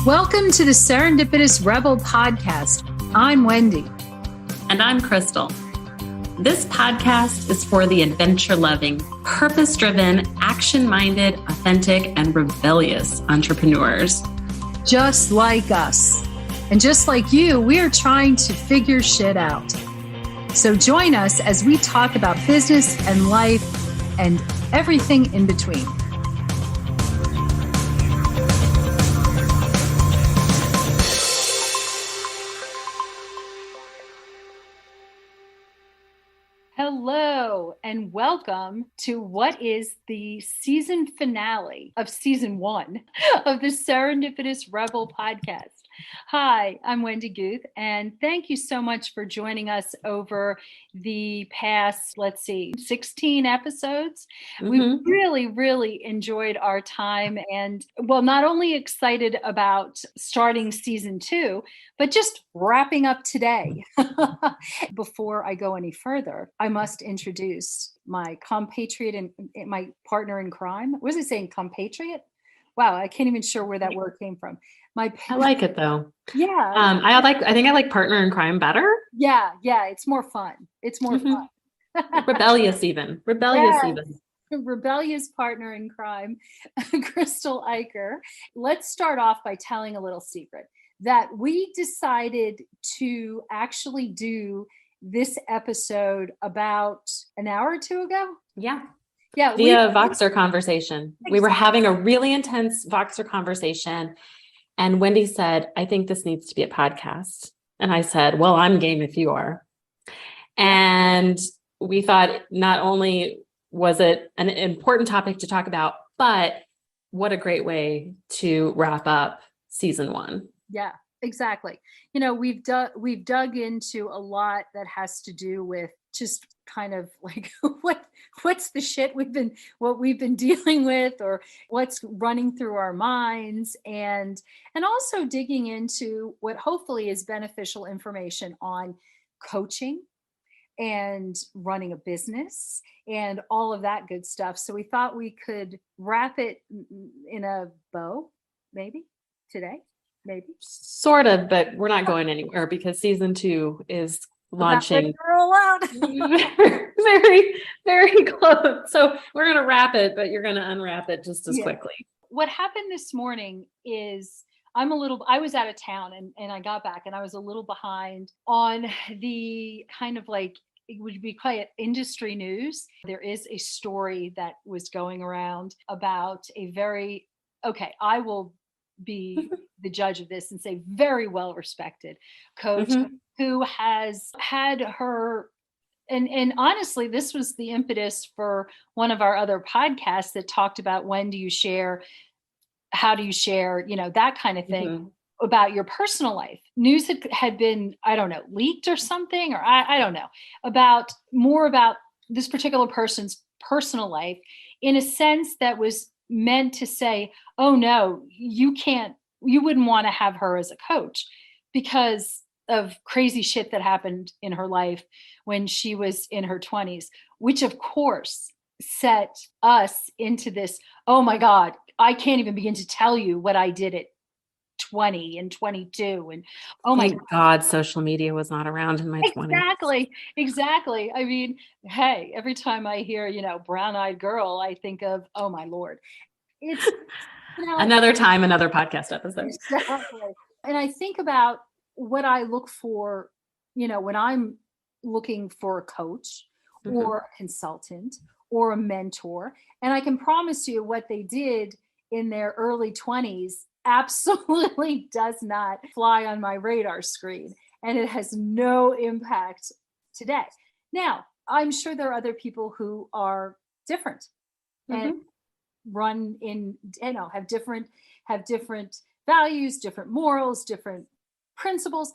Welcome to the Serendipitous Rebel podcast. I'm Wendy. And I'm Crystal. This podcast is for the adventure-loving, purpose-driven, action-minded, authentic, and rebellious entrepreneurs. Just like us. And just like you, we are trying to figure shit out. So join us as we talk about business and life and everything in between. Hello, and welcome to what is the season finale of season 1 of the Serendipitous Rebel podcast. Hi, I'm Wendy Guth, and thank you so much for joining us over the past, 16 episodes. We really enjoyed our time and, not only excited about starting season 2, but just wrapping up today. Before I go any further, I must introduce my compatriot and my partner in crime. What was it saying? Compatriot? Wow, I can't even sure where that word came from. I like it though. Yeah. I think I like partner in crime better. Yeah. It's more fun. It's more fun. Rebellious even. Rebellious partner in crime, Crystal Eicher. Let's start off by telling a little secret that we decided to actually do this episode about an hour or two ago. Yeah. Via Voxer conversation. Exactly. We were having a really intense Voxer conversation. And Wendy said, I think this needs to be a podcast. And I said, well, I'm game if you are. And we thought not only was it an important topic to talk about, but what a great way to wrap up season 1. Yeah, exactly. We've dug into a lot that has to do with just kind of like what's the shit what we've been dealing with, or what's running through our minds, and also digging into what hopefully is beneficial information on coaching and running a business and all of that good stuff. So we thought we could wrap it in a bow, maybe today, maybe sort of, but we're not going anywhere because season 2 is launching very, very close. So we're going to wrap it, but you're going to unwrap it just as quickly. What happened this morning is I was out of town and I got back and I was a little behind on the kind of like, it would be quite industry news. There is a story that was going around about I will be the judge of this and say very well respected coach who has had her, and honestly, this was the impetus for one of our other podcasts that talked about when do you share, how do you share, that kind of thing about your personal life. News had been, I don't know, leaked or something, or I don't know, about this particular person's personal life in a sense that was meant to say, oh no, you wouldn't want to have her as a coach because of crazy shit that happened in her life when she was in her 20s, which of course set us into this, oh my God, I can't even begin to tell you what I did at 20 and 22. And oh my God, social media was not around in my 20s. Exactly. I mean, hey, every time I hear, brown-eyed girl, I think of, oh my Lord. It's another time, another podcast episode. Exactly. And I think about what I look for, when I'm looking for a coach or a consultant or a mentor, and I can promise you what they did in their early 20s absolutely does not fly on my radar screen, and it has no impact today. Now, I'm sure there are other people who are different and run in, have different values, different morals, different principles.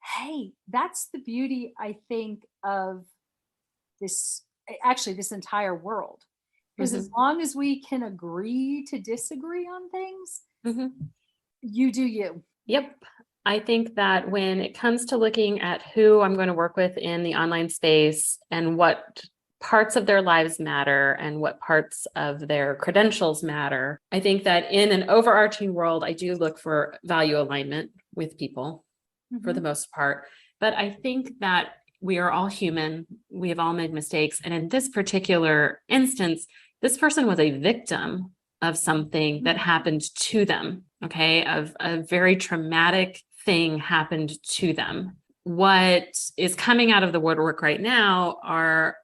Hey, that's the beauty, I think, of this entire world. Because as long as we can agree to disagree on things, you do you. Yep. I think that when it comes to looking at who I'm going to work with in the online space and what parts of their lives matter and what parts of their credentials matter. I think that in an overarching world, I do look for value alignment with people for the most part. But I think that we are all human. We have all made mistakes. And in this particular instance, this person was a victim of something that happened to them. Okay. Of a very traumatic thing happened to them. What is coming out of the woodwork right now are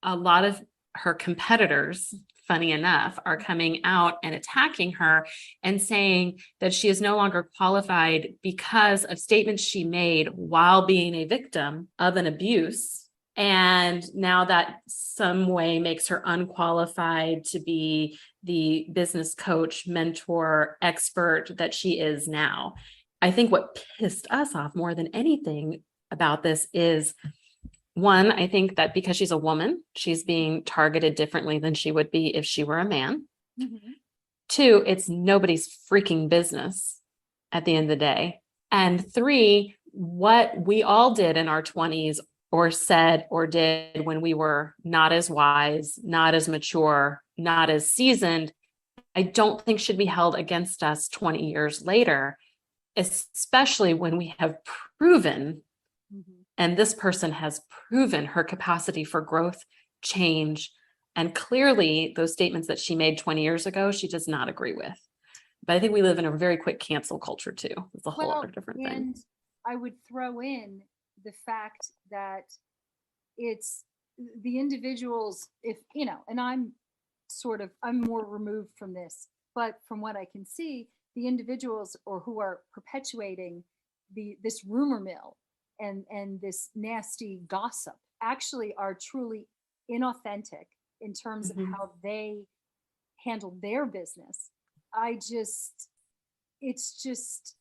a lot of her competitors, funny enough, are coming out and attacking her and saying that she is no longer qualified because of statements she made while being a victim of an abuse. And now that some way makes her unqualified to be the business coach, mentor, expert that she is now. I think what pissed us off more than anything about this is, one, I think that because she's a woman, she's being targeted differently than she would be if she were a man. Two, it's nobody's freaking business at the end of the day. And three, what we all did in our 20s or said or did when we were not as wise, not as mature, not as seasoned, I don't think should be held against us 20 years later, especially when we have proven, and this person has proven her capacity for growth, change, and clearly those statements that she made 20 years ago, she does not agree with. But I think we live in a very quick cancel culture too. It's a whole other different thing. And I would throw in the fact that it's the individuals, if, and I'm more removed from this, but from what I can see, the individuals or who are perpetuating this rumor mill and this nasty gossip actually are truly inauthentic in terms of how they handle their business. It's just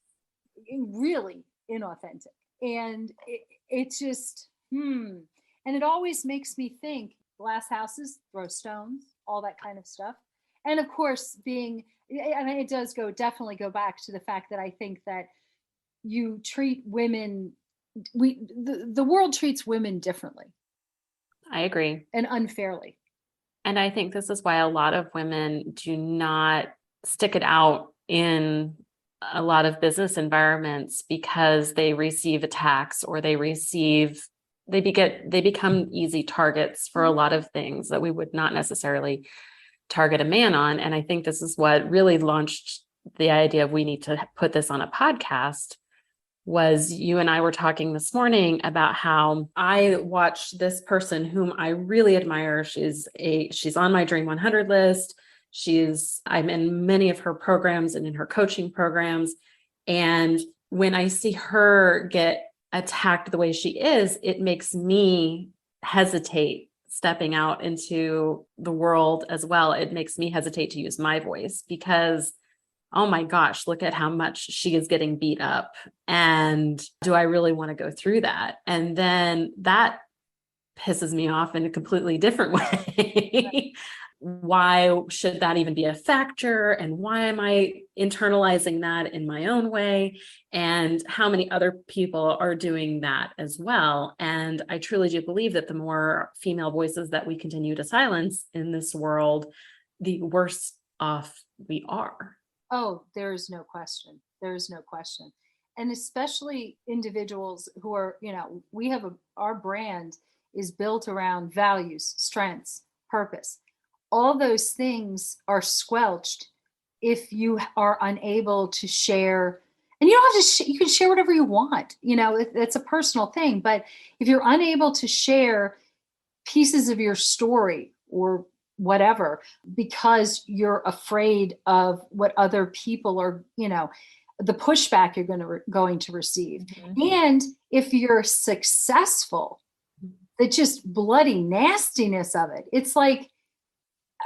really inauthentic. And and it always makes me think glass houses, throw stones, all that kind of stuff. And of course, it does definitely go back to the fact that I think that you treat women, the world treats women differently. I agree. And unfairly. And I think this is why a lot of women do not stick it out in a lot of business environments, because they receive attacks or they become easy targets for a lot of things that we would not necessarily target a man on. And I think this is what really launched the idea of we need to put this on a podcast. Was you and I were talking this morning about how I watched this person whom I really admire. She's on my Dream 100 list. I'm in many of her programs and in her coaching programs. And when I see her get attacked the way she is, it makes me hesitate stepping out into the world as well. It makes me hesitate to use my voice because, oh my gosh, look at how much she is getting beat up. And do I really want to go through that? And then that pisses me off in a completely different way. Why should that even be a factor? And why am I internalizing that in my own way? And how many other people are doing that as well? And I truly do believe that the more female voices that we continue to silence in this world, the worse off we are. Oh, there is no question. There is no question. And especially individuals who are, we have our brand is built around values, strengths, purpose. All those things are squelched if you are unable to share. And you don't have to, you can share whatever you want. It's a personal thing. But if you're unable to share pieces of your story or whatever, because you're afraid of what other people are, the pushback you're going to receive. And if you're successful, the just bloody nastiness of it. It's like,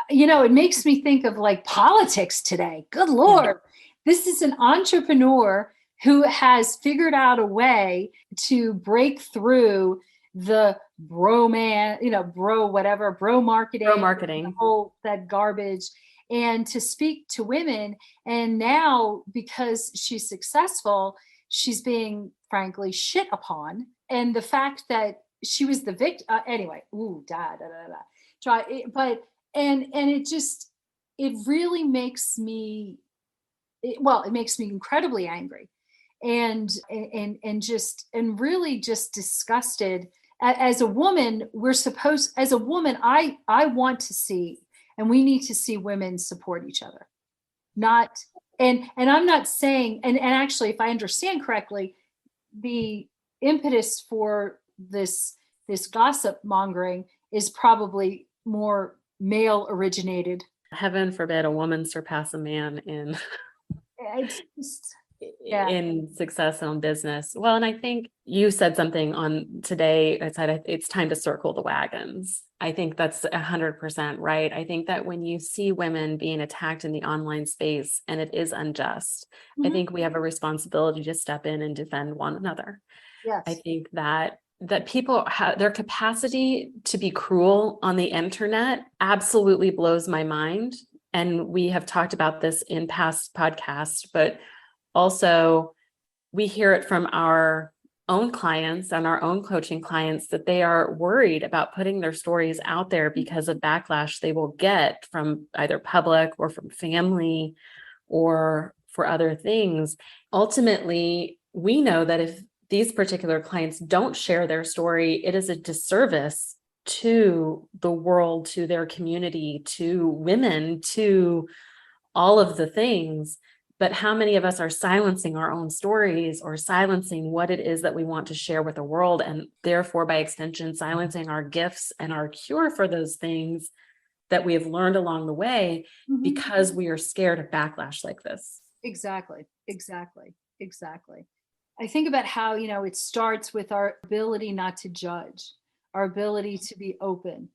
it makes me think of like politics today. Good Lord. This is an entrepreneur who has figured out a way to break through the bro marketing, that garbage, and to speak to women. And now, because she's successful, she's being frankly shit upon. And the fact that she was the victim, anyway, And it really makes me, it makes me incredibly angry, and really just disgusted. As a woman, as a woman, I want to see, and we need to see women support each other. Not, and I'm not saying, and actually, if I understand correctly, the impetus for this gossip mongering is probably more male originated. Heaven forbid a woman surpass a man It's just, yeah. in success and business. Well, and I think you said something on today. I said it's time to circle the wagons. I think that's 100% right. I think that when you see women being attacked in the online space and it is unjust, I think we have a responsibility to step in and defend one another. Yes. I think that people have their capacity to be cruel on the internet absolutely blows my mind. And we have talked about this in past podcasts, but also we hear it from our own clients and our own coaching clients that they are worried about putting their stories out there because of backlash they will get from either public or from family or for other things. Ultimately, we know that if these particular clients don't share their story, it is a disservice to the world, to their community, to women, to all of the things. But how many of us are silencing our own stories or silencing what it is that we want to share with the world, and therefore, by extension, silencing our gifts and our cure for those things that we have learned along the way because we are scared of backlash like this? Exactly. I think about how, it starts with our ability not to judge, our ability to be open,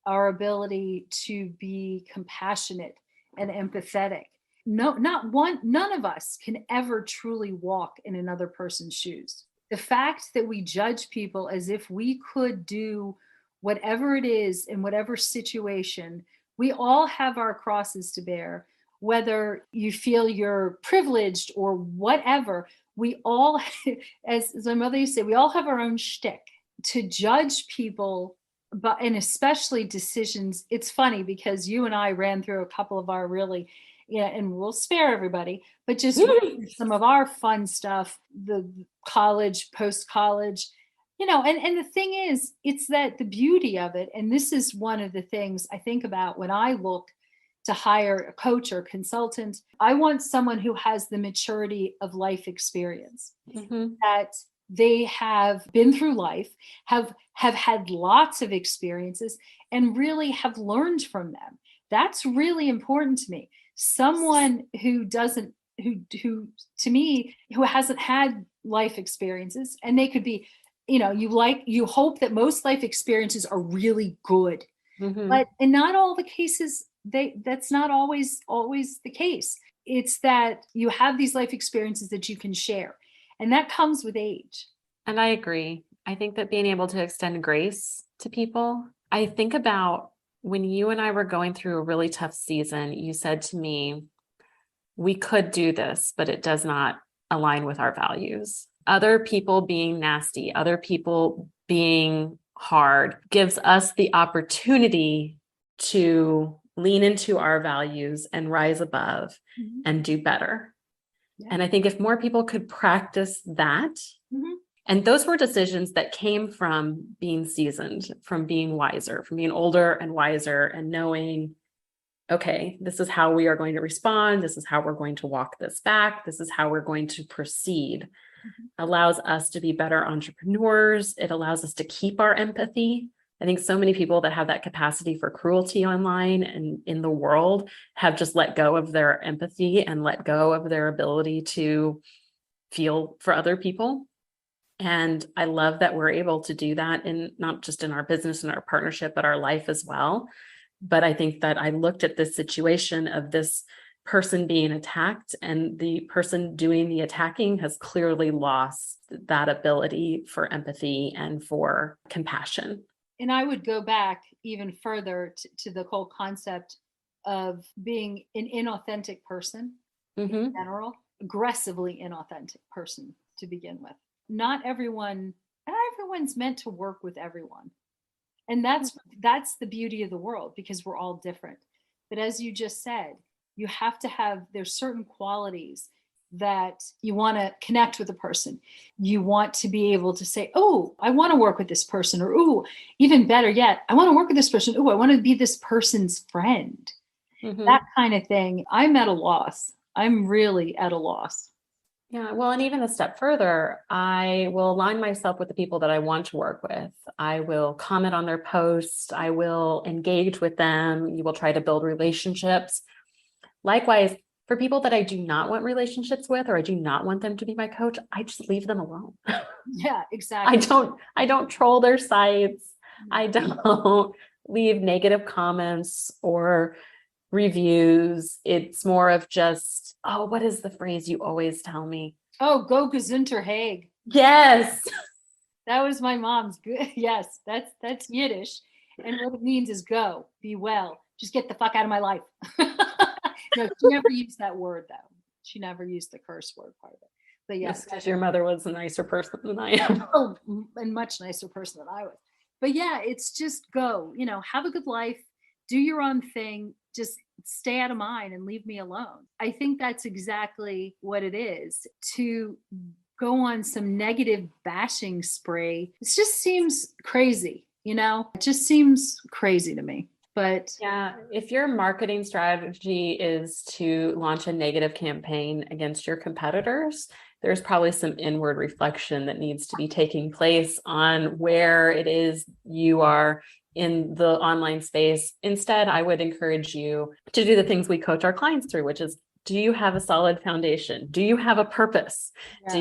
our ability to be compassionate and empathetic. No, none of us can ever truly walk in another person's shoes. The fact that we judge people as if we could do whatever it is in whatever situation, we all have our crosses to bear, whether you feel you're privileged or whatever. We all, as my mother used to say, we all have our own shtick. To judge people, but and especially decisions. It's funny because you and I ran through a couple of our really, and we'll spare everybody, but just some of our fun stuff, the college, post college, and the thing is, it's that the beauty of it, and this is one of the things I think about when I look to hire a coach or consultant. I want someone who has the maturity of life experience, that they have been through life, have had lots of experiences, and really have learned from them. That's really important to me. Someone who doesn't, who to me, who hasn't had life experiences, and they could be, you hope that most life experiences are really good, but in not all the cases, that's not always the case. It's that you have these life experiences that you can share, and that comes with age. And I agree. I think that being able to extend grace to people, I think about when you and I were going through a really tough season, you said to me, we could do this, but it does not align with our values. Other people being nasty, other people being hard gives us the opportunity to lean into our values and rise above and do better. Yeah. And I think if more people could practice that, and those were decisions that came from being seasoned, from being wiser, from being older and wiser, and knowing, okay, this is how we are going to respond. This is how we're going to walk this back. This is how we're going to proceed. Allows us to be better entrepreneurs. It allows us to keep our empathy. I think so many people that have that capacity for cruelty online and in the world have just let go of their empathy and let go of their ability to feel for other people. And I love that we're able to do that in not just in our business and our partnership, but our life as well. But I think that I looked at this situation of this person being attacked, and the person doing the attacking has clearly lost that ability for empathy and for compassion. And I would go back even further to the whole concept of being an inauthentic person in general, aggressively inauthentic person to begin with. Not everyone's meant to work with everyone. And that's the beauty of the world, because we're all different. But as you just said, you have to have, there's certain qualities that you want to connect with a person. You want to be able to say, oh, I want to work with this person, or oh, even better yet, I want to work with this person. Oh, I want to be this person's friend. That kind of thing. I'm at a loss. I'm really at a loss. Yeah, well, and even a step further, I will align myself with the people that I want to work with. I will comment on their posts. I will engage with them. You will try to build relationships. Likewise, for people that I do not want relationships with, or I do not want them to be my coach, I just leave them alone. Yeah, exactly. I don't troll their sites. I don't leave negative comments or reviews. It's more of just, oh, what is the phrase you always tell me? Oh, go gesundter Haag. Yes. That was my mom's. Yes, that's Yiddish. And what it means is go, be well, just get the fuck out of my life. No, she never used that word though. She never used the curse word part of it. But yes, because your mother was a nicer person than I am. Oh, and much nicer person than I was. But yeah, it's just go, have a good life, do your own thing, just stay out of mine and leave me alone. I think that's exactly what it is. To go on some negative bashing spree, it just seems crazy, It just seems crazy to me. But yeah, if your marketing strategy is to launch a negative campaign against your competitors, there's probably some inward reflection that needs to be taking place on where it is you are in the online space. Instead, I would encourage you to do the things we coach our clients through, which is, do you have a solid foundation? Do you have a purpose? yeah. Do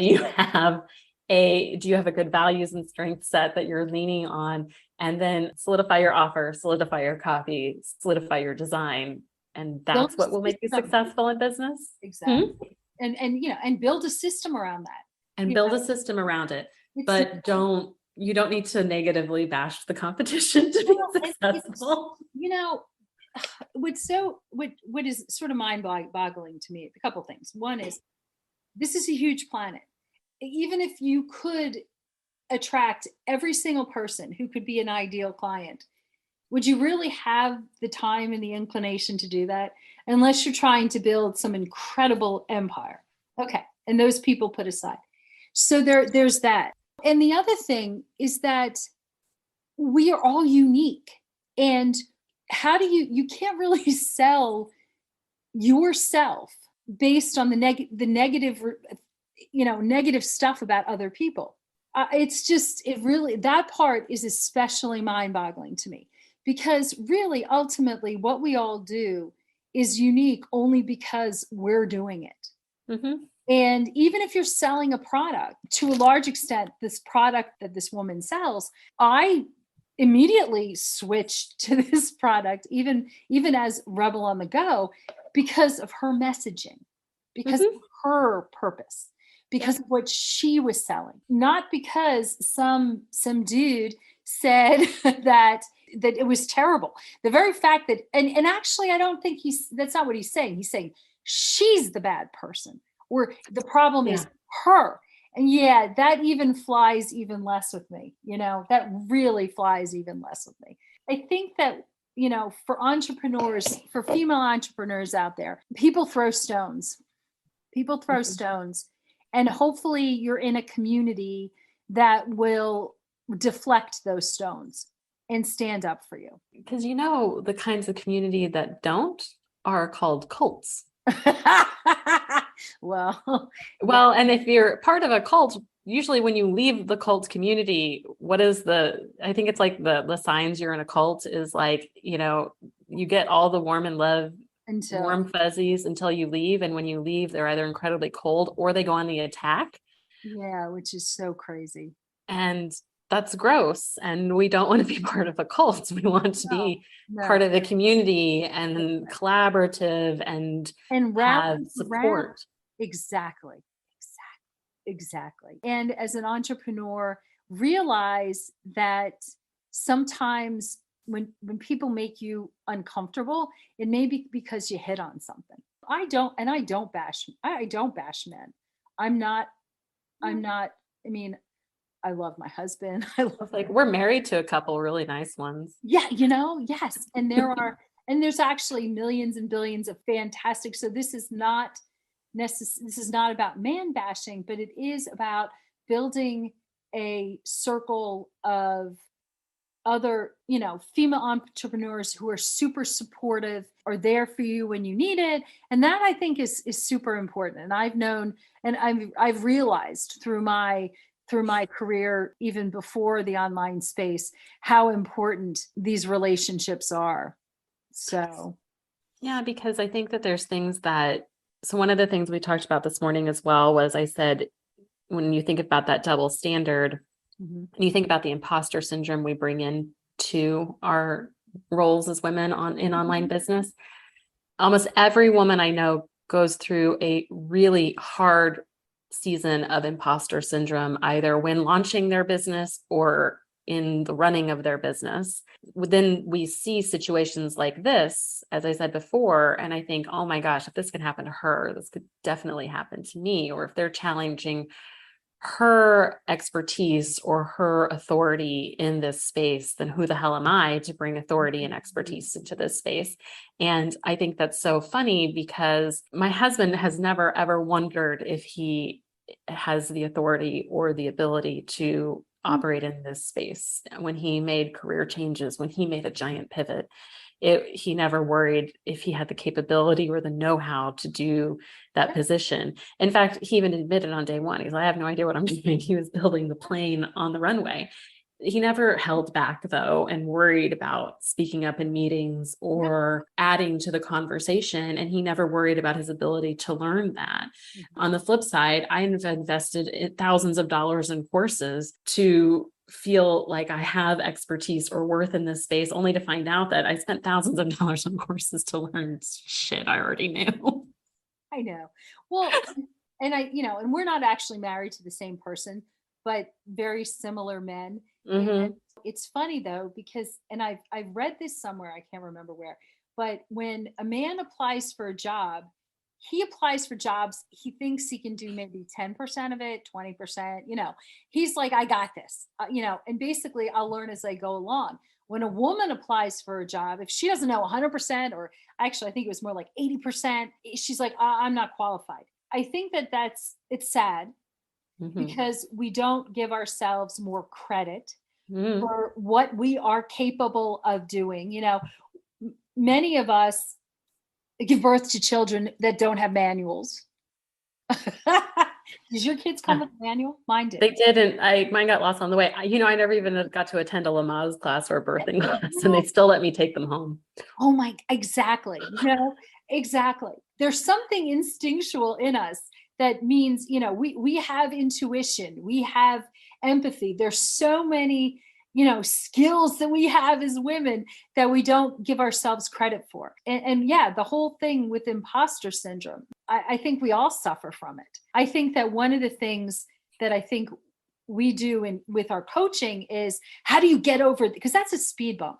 you have a good values and strength set that you're leaning on? And then solidify your offer, solidify your copy, solidify your design. And that's what will make you successful in business. Exactly. And build a system around that. And build a system around it. But you don't need to negatively bash the competition to be successful. What is sort of mind-boggling to me, a couple things. One is, this is a huge planet. Even if you could attract every single person who could be an ideal client, would you really have the time and the inclination to do that, unless you're trying to build some incredible empire? Okay, and those people put aside. So there's that. And the other thing is that we are all unique. And how do you can't really sell yourself based on the negative, negative stuff about other people. That part is especially mind-boggling to me, because really, ultimately, what we all do is unique only because we're doing it. Mm-hmm. And even if you're selling a product, to a large extent, this product that this woman sells, I immediately switched to this product, even as Rebel on the Go, because of her messaging, because of her purpose, because of what she was selling, not because some dude said that it was terrible. The very fact that, and actually, I don't think that's not what he's saying. He's saying she's the bad person, or the problem is her. And yeah, that even flies even less with me. That really flies even less with me. I think that, for entrepreneurs, for female entrepreneurs out there, people throw stones. People throw stones. And hopefully you're in a community that will deflect those stones and stand up for you. Because the kinds of community that don't are called cults. Well, and if you're part of a cult, usually when you leave the cult community, I think it's like the signs you're in a cult is like, you get all the warm and love, warm fuzzies until you leave. And when you leave, they're either incredibly cold or they go on the attack. Yeah, which is so crazy. And that's gross. And we don't want to be part of a cult. We want to be part of the community and collaborative and have support. Exactly. And as an entrepreneur, realize that sometimes when people make you uncomfortable, it may be because you hit on something. I don't bash men. I'm not, I mean, I love my husband. I love like, we're married to a couple really nice ones. Yeah, yes. And there's actually millions and billions of fantastic. So this is not this is not about man bashing, but it is about building a circle of other, female entrepreneurs who are super supportive, are there for you when you need it. And that I think is super important. And I've known, and I've realized through my career, even before the online space, how important these relationships are. So Yeah, because I think that there's things that, so one of the things we talked about this morning as well was, I said, when you think about that double standard, and you think about the imposter syndrome we bring in to our roles as women in online business, almost every woman I know goes through a really hard season of imposter syndrome, either when launching their business or in the running of their business. Then we see situations like this, as I said before, and I think, oh my gosh, if this could happen to her, this could definitely happen to me. Or if they're challenging her expertise or her authority in this space, then who the hell am I to bring authority and expertise into this space? And I think that's so funny because my husband has never, ever wondered if he has the authority or the ability to operate in this space. When he made career changes, when he made a giant pivot, he never worried if he had the capability or the know-how to do that position. In fact, he even admitted on day one, he's like, I have no idea what I'm doing. He was building the plane on the runway. He never held back though, and worried about speaking up in meetings or adding to the conversation. And he never worried about his ability to learn that. On the flip side, I have invested thousands of dollars in courses to feel like I have expertise or worth in this space, only to find out that I spent thousands of dollars on courses to learn shit I already knew. I know. Well, and and we're not actually married to the same person, but very similar men. And it's funny though, because, and I've read this somewhere, I can't remember where, but when a man applies for a job, he applies for jobs, he thinks he can do maybe 10% of it, 20%, he's like, I got this, and basically I'll learn as I go along. When a woman applies for a job, if she doesn't know 100%, or actually I think it was more like 80%, she's like, I'm not qualified. I think it's sad because we don't give ourselves more credit for what we are capable of doing. Many of us give birth to children that don't have manuals. Did your kids come with a manual? Mine did. They didn't. Mine got lost on the way. I never even got to attend a Lamaze class or a birthing class, and they still let me take them home. Oh my, exactly. Exactly. There's something instinctual in us that means, we have intuition, we have empathy. There's so many, skills that we have as women that we don't give ourselves credit for. And yeah, the whole thing with imposter syndrome, I think we all suffer from it. I think that one of the things that I think we do with our coaching is, how do you get over, because that's a speed bump.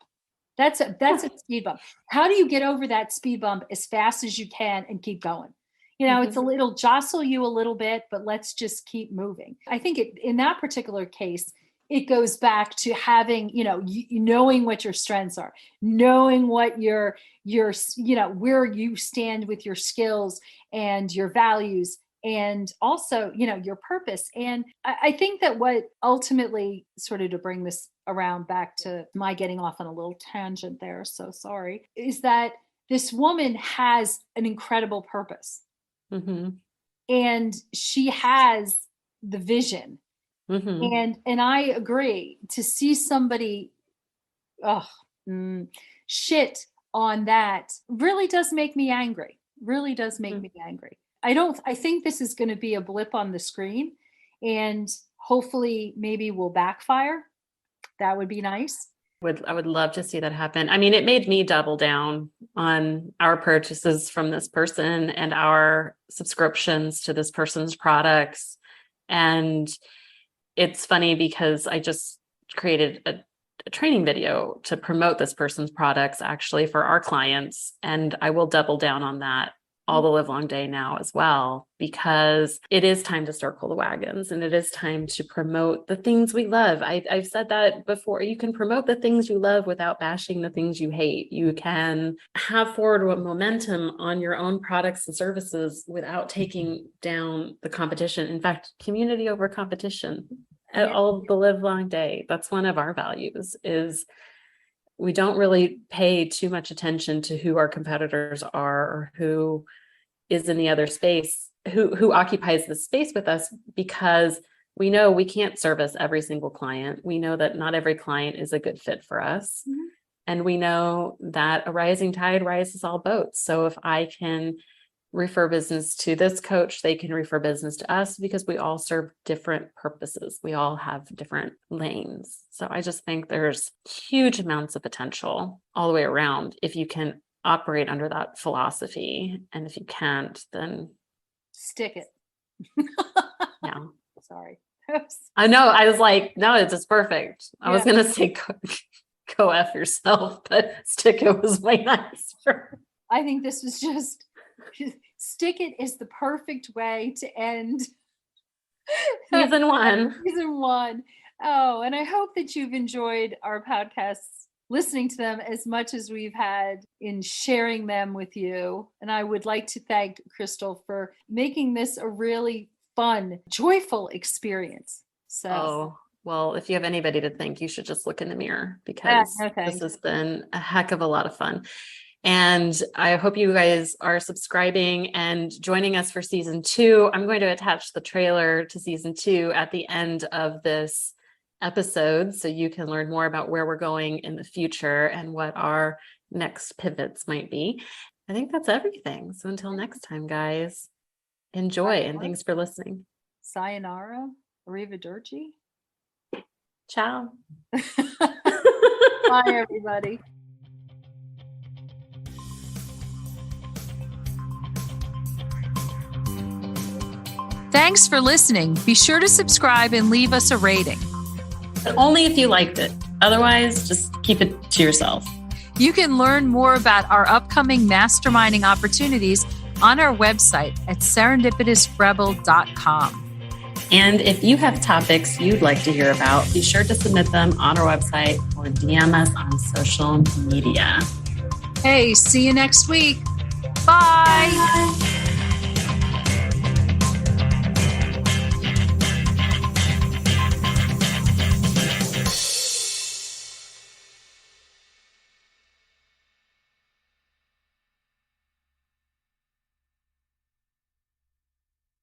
That's a speed bump. How do you get over that speed bump as fast as you can and keep going? It'll jostle you a little bit, but let's just keep moving. I think in that particular case, it goes back to having, knowing what your strengths are, knowing what your, where you stand with your skills and your values, and also, your purpose. And I think that what ultimately, sort of to bring this around back to my getting off on a little tangent there, so sorry, is that this woman has an incredible purpose. And she has the vision. And I agree, to see somebody shit on that really does make me angry. Really does make me angry. I think this is going to be a blip on the screen, and hopefully maybe will backfire. That would be nice. I would love to see that happen. I mean, it made me double down on our purchases from this person and our subscriptions to this person's products. And it's funny because I just created a training video to promote this person's products actually for our clients. And I will double down on that all the live long day now as well, because it is time to circle the wagons and it is time to promote the things we love. I've said that before. You can promote the things you love without bashing the things you hate. You can have forward momentum on your own products and services without taking down the competition. In fact, community over competition at all the live long day. That's one of our values, is we don't really pay too much attention to who our competitors are or who is in the other space, who occupies the space with us, because we know we can't service every single client. We know that not every client is a good fit for us. Mm-hmm. And we know that a rising tide rises all boats. So if I can refer business to this coach, they can refer business to us, because we all serve different purposes. We all have different lanes. So I just think there's huge amounts of potential all the way around if you can operate under that philosophy. And if you can't, then stick it. Yeah. Sorry. I know. I was like, no, it's just perfect. I was going to say go F yourself, but stick it was way nicer. I think this was just stick it is the perfect way to end season one. Season one. Oh, and I hope that you've enjoyed our podcasts, listening to them as much as we've had in sharing them with you. And I would like to thank Crystal for making this a really fun, joyful experience. So, well, if you have anybody to thank, you should just look in the mirror, because this has been a heck of a lot of fun. And I hope you guys are subscribing and joining us for season 2. I'm going to attach the trailer to season 2 at the end of this episode, so you can learn more about where we're going in the future and what our next pivots might be. I think that's everything. So until next time, guys, enjoy, and thanks for listening. Sayonara, arrivederci. Ciao. Bye, everybody. Thanks for listening. Be sure to subscribe and leave us a rating. But only if you liked it. Otherwise, just keep it to yourself. You can learn more about our upcoming masterminding opportunities on our website at serendipitousrebel.com. And if you have topics you'd like to hear about, be sure to submit them on our website or DM us on social media. Hey, see you next week. Bye. Bye.